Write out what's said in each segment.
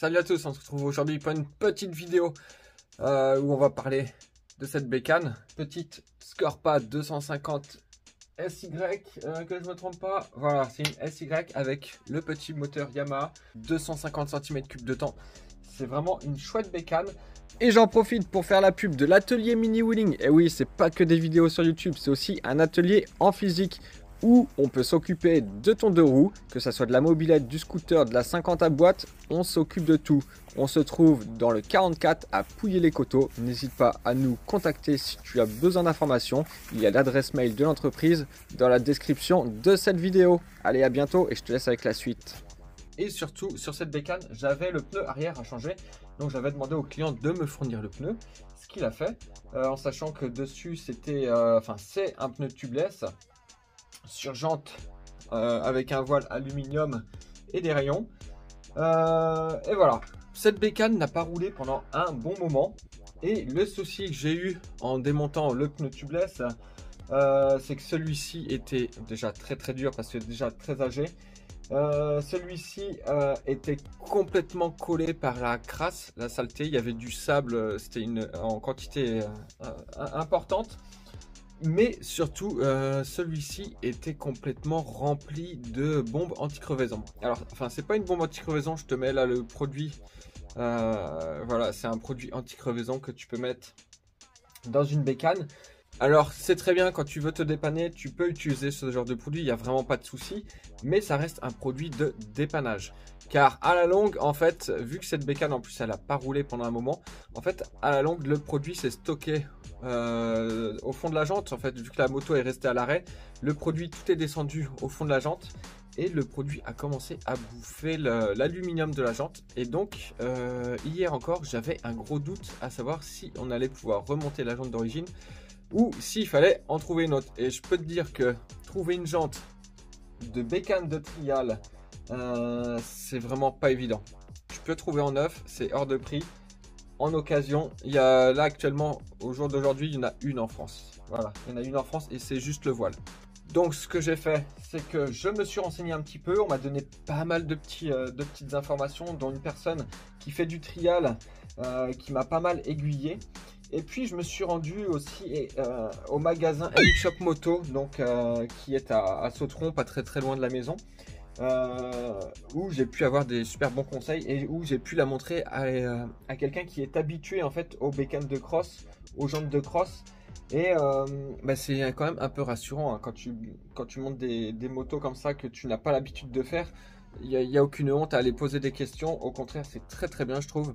Salut à tous, on se retrouve aujourd'hui pour une petite vidéo où on va parler de cette bécane. Petite Scorpa 250 SY, que je me trompe pas. Voilà, c'est une SY avec le petit moteur Yamaha, 250 cm3 de temps. C'est vraiment une chouette bécane. Et j'en profite pour faire la pub de l'atelier Mini Wheeling. Et oui, c'est pas que des vidéos sur YouTube, c'est aussi un atelier en physique où on peut s'occuper de ton deux roues, que ce soit de la mobilette, du scooter, de la 50 à boîte, on s'occupe de tout. On se trouve dans le 44 à Pouillé-les-Coteaux. N'hésite pas à nous contacter si tu as besoin d'informations. Il y a l'adresse mail de l'entreprise dans la description de cette vidéo. Allez, à bientôt et je te laisse avec la suite. Et surtout, sur cette bécane, j'avais le pneu arrière à changer. Donc j'avais demandé au client de me fournir le pneu, ce qu'il a fait, en sachant que dessus c'était, c'est un pneu tubeless sur jante avec un voile aluminium et des rayons. Et voilà, cette bécane n'a pas roulé pendant un bon moment. Et le souci que j'ai eu en démontant le pneu tubeless, c'est que celui-ci était déjà très dur parce que déjà très âgé. Celui-ci était complètement collé par la crasse, la saleté. Il y avait du sable, c'était en quantité importante. Mais surtout, celui-ci était complètement rempli de bombes anti-crevaison. Alors, c'est pas une bombe anti-crevaison, je te mets là le produit. Voilà, c'est un produit anti-crevaison que tu peux mettre dans une bécane. Alors, c'est très bien, quand tu veux te dépanner, tu peux utiliser ce genre de produit, il n'y a vraiment pas de souci. Mais ça reste un produit de dépannage. Car à la longue, en fait, vu que cette bécane, en plus, elle n'a pas roulé pendant un moment, en fait, à la longue, le produit s'est stocké au fond de la jante. En fait, vu que la moto est restée à l'arrêt, le produit, tout est descendu au fond de la jante. Et le produit a commencé à bouffer l'aluminium de la jante. Et donc, hier encore, j'avais un gros doute à savoir si on allait pouvoir remonter la jante d'origine ou s'il fallait en trouver une autre. Et je peux te dire que trouver une jante de bécane de trial, c'est vraiment pas évident. Tu peux trouver en neuf, c'est hors de prix. En occasion, il y a là actuellement, au jour d'aujourd'hui, il y en a une en France. Voilà, il y en a une en France et c'est juste le voile. Donc ce que j'ai fait, c'est que je me suis renseigné un petit peu. On m'a donné pas mal de petites informations, dont une personne qui fait du trial, qui m'a pas mal aiguillé. Et puis je me suis rendu aussi au magasin MX Shop Moto, donc qui est à Sautron, pas très loin de la maison, où j'ai pu avoir des super bons conseils et où j'ai pu la montrer à quelqu'un qui est habitué en fait aux bécanes de cross, aux jantes de cross. Et c'est quand même un peu rassurant hein, quand tu montes des motos comme ça que tu n'as pas l'habitude de faire. Il n'y a aucune honte à aller poser des questions. Au contraire, c'est très bien, je trouve.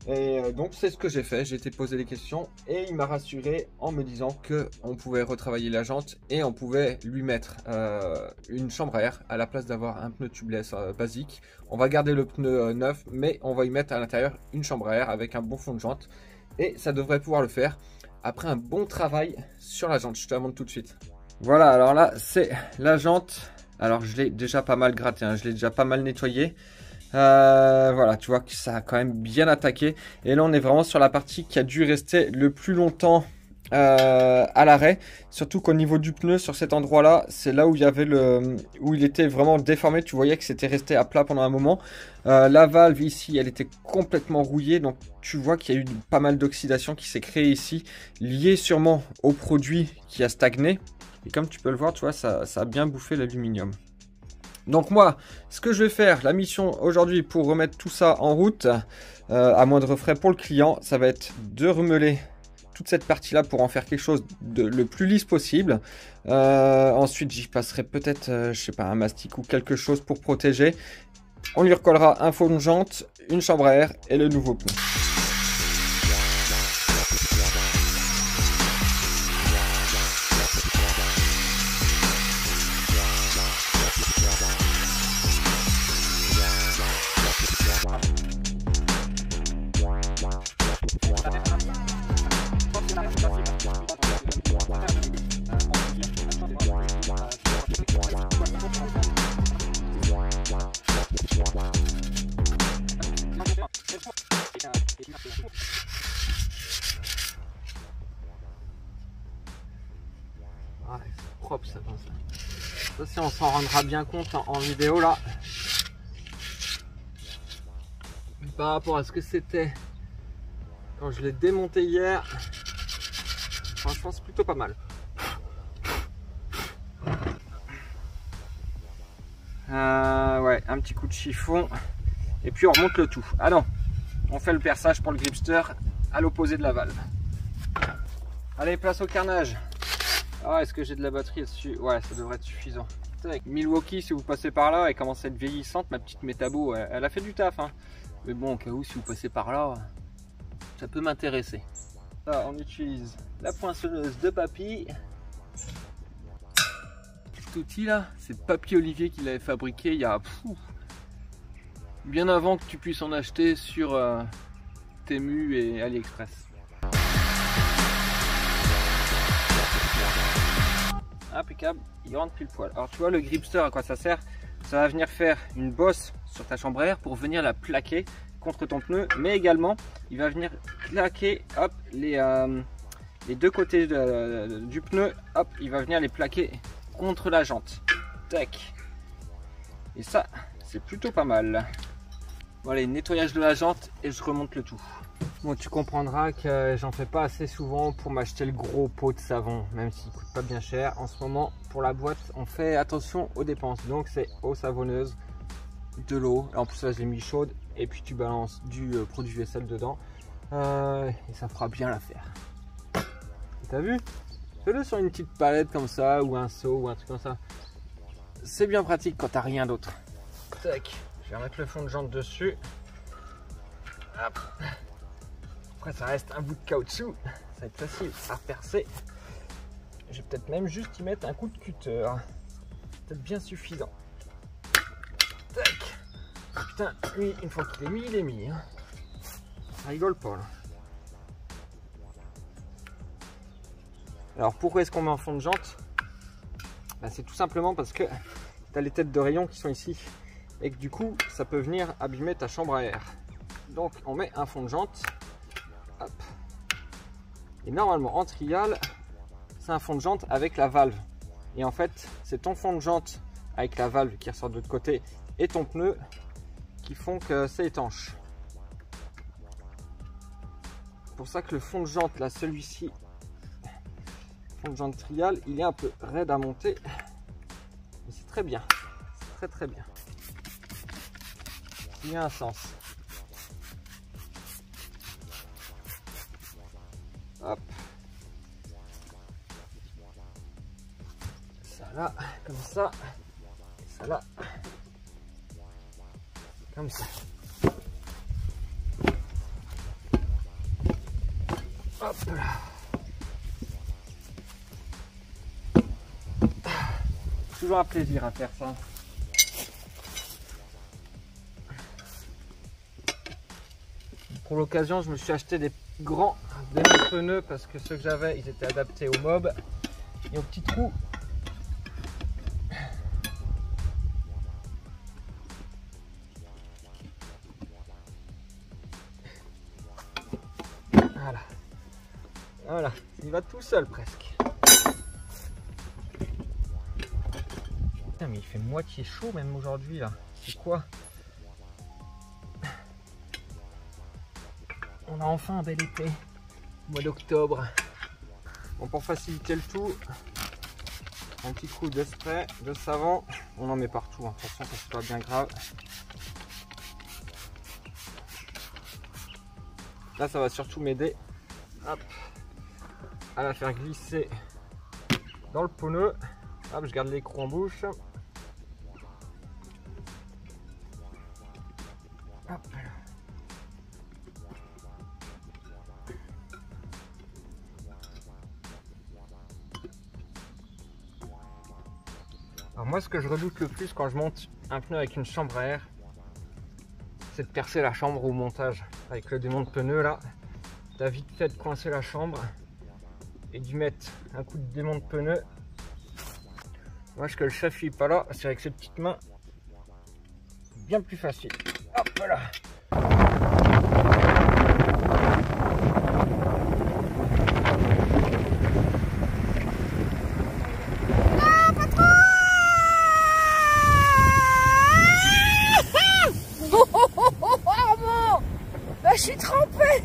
Et donc, c'est ce que j'ai fait. J'ai été poser des questions et il m'a rassuré en me disant qu'on pouvait retravailler la jante et on pouvait lui mettre une chambre à air à la place d'avoir un pneu tubeless basique. On va garder le pneu neuf, mais on va y mettre à l'intérieur une chambre à air avec un bon fond de jante. Et ça devrait pouvoir le faire après un bon travail sur la jante. Je te la montre tout de suite. Voilà, alors là, c'est la jante. Alors je l'ai déjà pas mal gratté, hein, je l'ai déjà pas mal nettoyé. Voilà, tu vois que ça a quand même bien attaqué. Et là on est vraiment sur la partie qui a dû rester le plus longtemps à l'arrêt. Surtout qu'au niveau du pneu, sur cet endroit là, c'est là où il y avait où il était vraiment déformé. Tu voyais que c'était resté à plat pendant un moment. La valve ici, elle était complètement rouillée. Donc tu vois qu'il y a eu pas mal d'oxydation qui s'est créée ici, liée sûrement au produit qui a stagné. Et comme tu peux le voir, tu vois, ça a bien bouffé l'aluminium. Donc moi, ce que je vais faire, la mission aujourd'hui pour remettre tout ça en route, à moindre frais pour le client, ça va être de remeler toute cette partie-là pour en faire quelque chose de le plus lisse possible. Ensuite, j'y passerai peut-être, je sais pas, un mastic ou quelque chose pour protéger. On lui recollera un fond de jante, une chambre à air et le nouveau pneu. Ah, c'est propre ça, ça si on s'en rendra bien compte en vidéo là. par rapport à ce que c'était quand je l'ai démonté hier, franchement c'est plutôt pas mal. Ouais, un petit coup de chiffon et puis on remonte le tout. Ah non, on fait le perçage pour le gripster à l'opposé de la valve. Allez, place au carnage. Ah, est-ce que j'ai de la batterie dessus? Ouais, ça devrait être suffisant. Milwaukee, si vous passez par là, elle commence à être vieillissante, ma petite métabo, elle a fait du taf, hein. Mais bon, au cas où, si vous passez par là, ça peut m'intéresser. Là, on utilise la poinçonneuse de Papy. Cet outil là, c'est Papy Olivier qui l'avait fabriqué il y a bien avant que tu puisses en acheter sur Temu et AliExpress. Impeccable, il rentre pile poil. Alors tu vois le gripster, à quoi ça sert? Ça va venir faire une bosse sur ta chambre à air pour venir la plaquer contre ton pneu, mais également il va venir plaquer, hop, les deux côtés du pneu, hop, il va venir les plaquer contre la jante. Tac. Et ça, c'est plutôt pas mal. Voilà, nettoyage de la jante et je remonte le tout. Bon, tu comprendras que j'en fais pas assez souvent pour m'acheter le gros pot de savon, même s'il coûte pas bien cher. En ce moment, pour la boîte, on fait attention aux dépenses. Donc c'est eau savonneuse, de l'eau. En plus là, je l'ai mis chaude et puis tu balances du produit vaisselle dedans et ça fera bien l'affaire. T'as vu? Fais-le sur une petite palette comme ça ou un seau ou un truc comme ça. C'est bien pratique quand t'as rien d'autre. Tac. Je vais remettre le fond de jante dessus. Hop. Après ça reste un bout de caoutchouc, ça va être facile à percer. Je vais peut-être même juste y mettre un coup de cutter. Peut-être bien suffisant. Tac. Putain, lui, une fois qu'il est mis, il est mis. Ça rigole pas là. Alors pourquoi est-ce qu'on met en fond de jante? C'est tout simplement parce que tu as les têtes de rayon qui sont ici et que du coup ça peut venir abîmer ta chambre à air. Donc on met un fond de jante. Hop. Et normalement en trial, c'est un fond de jante avec la valve. Et en fait, c'est ton fond de jante avec la valve qui ressort de l'autre côté et ton pneu qui font que c'est étanche. C'est pour ça que le fond de jante, là, celui-ci, fond de jante trial, il est un peu raide à monter. Mais c'est très bien. C'est très très bien. Il y a un sens. Hop. Ça là, comme ça. Et ça là. Comme ça. Hop là. Toujours un plaisir à faire ça. Pour l'occasion, je me suis acheté des grands démonte-pneus parce que ceux que j'avais, ils étaient adaptés aux mobs et aux petits trous. Voilà. Voilà, il va tout seul presque. Putain, mais il fait moitié chaud même aujourd'hui là. C'est quoi? On a enfin un bel été, mois d'octobre. Bon, pour faciliter le tout, un petit coup de spray, de savon. On en met partout, hein. De toute façon, c'est pas bien grave. Là, ça va surtout m'aider à la faire glisser dans le pneu. Hop, je garde l'écrou en bouche. Hop. Alors moi, ce que je redoute le plus quand je monte un pneu avec une chambre à air, c'est de percer la chambre au montage. Avec le démonte-pneu là, t'as vite fait de coincer la chambre et d'y mettre un coup de démonte-pneu. Moi, je que le chef il est pas là, c'est avec ses petites mains, bien plus facile. Hop là. je suis trempée.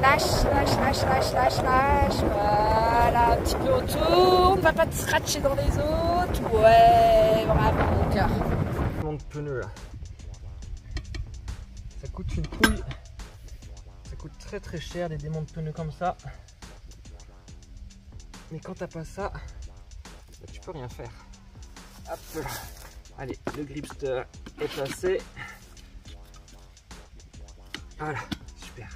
Lâche, lâche, lâche, lâche, lâche, lâche. Voilà, un petit peu autour. On va pas te scratcher dans les autres. Ouais, bravo mon cœur. De pneus là. Ça coûte une couille. Ça coûte très très cher des démonts de pneus comme ça. Mais quand t'as pas ça, bah, tu peux rien faire. Hop là. Allez, le gripster est passé. Voilà, super.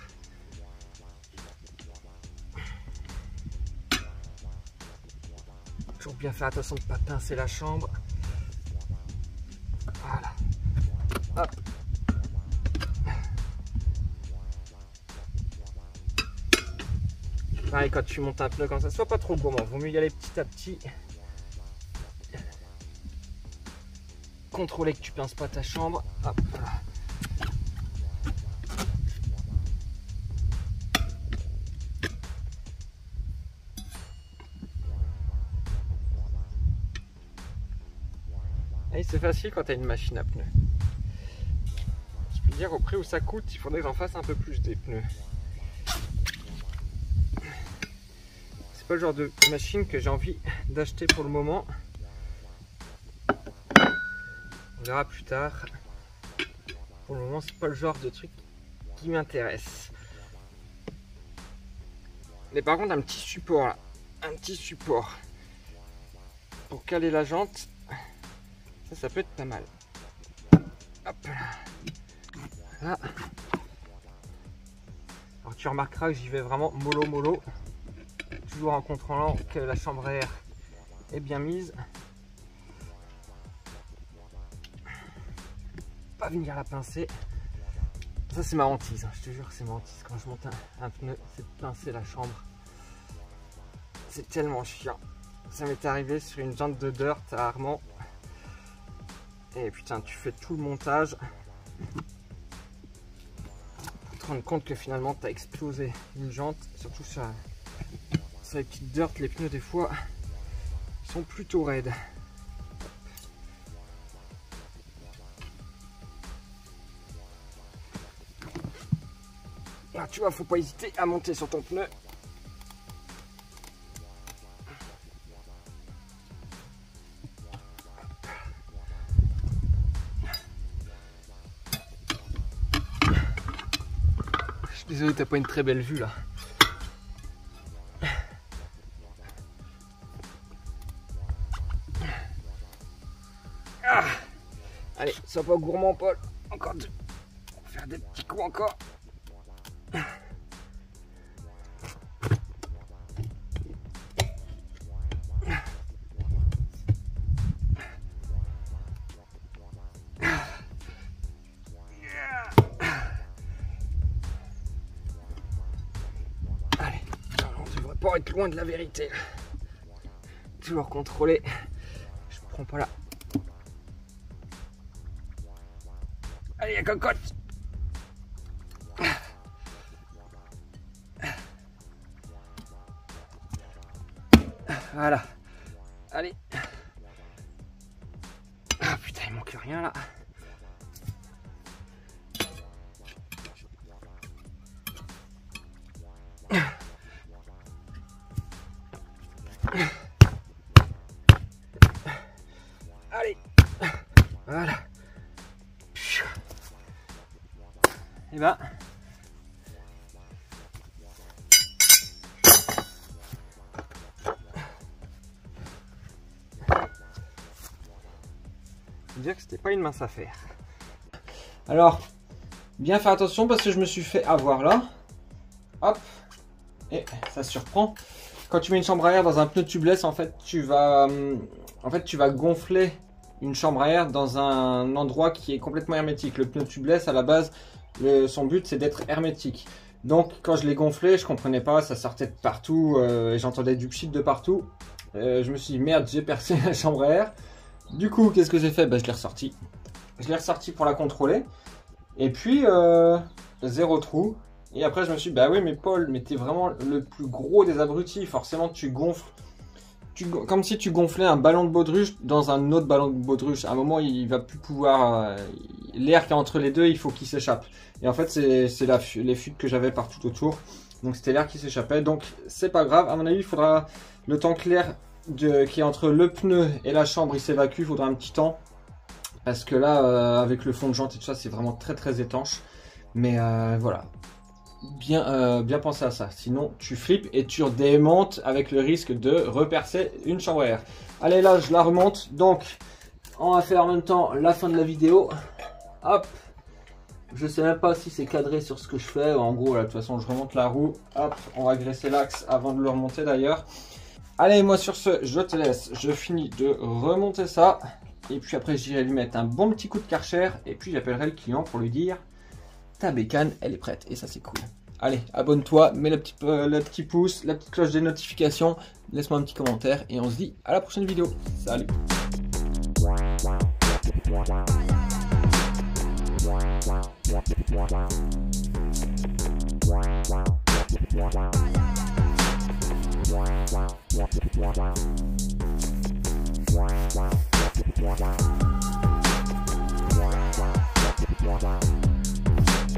Toujours bien faire attention de ne pas pincer la chambre. Voilà. Hop. Pareil, quand tu montes un pneu comme ça, sois pas trop gourmand. Vaut mieux y aller petit à petit. Contrôler que tu pinces pas ta chambre. Hop, voilà. Et c'est facile quand tu as une machine à pneus. Je peux dire, au prix où ça coûte, il faudrait que j'en fasse un peu plus des pneus. C'est pas le genre de machine que j'ai envie d'acheter pour le moment. On verra plus tard. Pour le moment, c'est pas le genre de truc qui m'intéresse. Mais par contre, un petit support là, un petit support pour caler la jante, ça peut être pas mal. Hop là. Voilà. Alors tu remarqueras que j'y vais vraiment mollo mollo, toujours en contrôlant que la chambre à air est bien mise. Pas venir la pincer. Ça c'est ma hantise, je te jure que c'est ma hantise quand je monte un pneu, c'est de pincer la chambre. C'est tellement chiant. Ça m'est arrivé sur une jante de dirt à Armand. Et putain, tu fais tout le montage pour te rendre compte que finalement tu as explosé une jante. Surtout sur les petites dirt, les pneus des fois ils sont plutôt raides. Là, tu vois, faut pas hésiter à monter sur ton pneu. Je suis désolé, t'as pas une très belle vue là. Ah, allez, sois pas gourmand, Paul. Encore deux. On va faire des petits coups encore. Pour être loin de la vérité, toujours contrôler, je prends pas là. Allez, la cocotte. Voilà, allez. Ah putain, il manque rien là. Allez, voilà. Et ben, je veux dire que c'était pas une mince affaire. Alors, bien faire attention parce que je me suis fait avoir là. Hop, et ça surprend. Quand tu mets une chambre à air dans un pneu tubeless, en fait, tu vas gonfler une chambre à air dans un endroit qui est complètement hermétique. Le pneu tubeless, à la base, son but, c'est d'être hermétique. Donc, quand je l'ai gonflé, je comprenais pas, ça sortait de partout, et j'entendais du pchit de partout. Je me suis dit, merde, j'ai percé la chambre à air. Du coup, qu'est-ce que j'ai fait? Je l'ai ressorti. Je l'ai ressorti pour la contrôler. Et puis, zéro trou. Et après, je me suis dit, bah oui, mais Paul, mais t'es vraiment le plus gros des abrutis. Forcément, tu gonfles comme si tu gonflais un ballon de baudruche dans un autre ballon de baudruche. À un moment, il va plus pouvoir... l'air qui est entre les deux, il faut qu'il s'échappe. Et en fait, c'est les fuites que j'avais partout autour. Donc c'était l'air qui s'échappait. Donc c'est pas grave. À mon avis, il faudra le temps que l'air qui est entre le pneu et la chambre, il s'évacue. Il faudra un petit temps. Parce que là, avec le fond de jante et tout ça, c'est vraiment très très étanche. Mais voilà. Bien penser à ça. Sinon, tu flippes et tu redémontes avec le risque de repercer une chambre à air. Allez, là, je la remonte. Donc, on va faire en même temps la fin de la vidéo. Hop. Je sais même pas si c'est cadré sur ce que je fais. En gros, là, de toute façon, je remonte la roue. Hop, on va graisser l'axe avant de le remonter d'ailleurs. Allez, moi sur ce, je te laisse. Je finis de remonter ça. Et puis après, j'irai lui mettre un bon petit coup de Karcher. Et puis, j'appellerai le client pour lui dire ta bécane, elle est prête. Et ça, c'est cool. Allez, abonne-toi, mets le petit pouce, la petite cloche des notifications. Laisse-moi un petit commentaire. Et on se dit à la prochaine vidéo. Salut! Wow.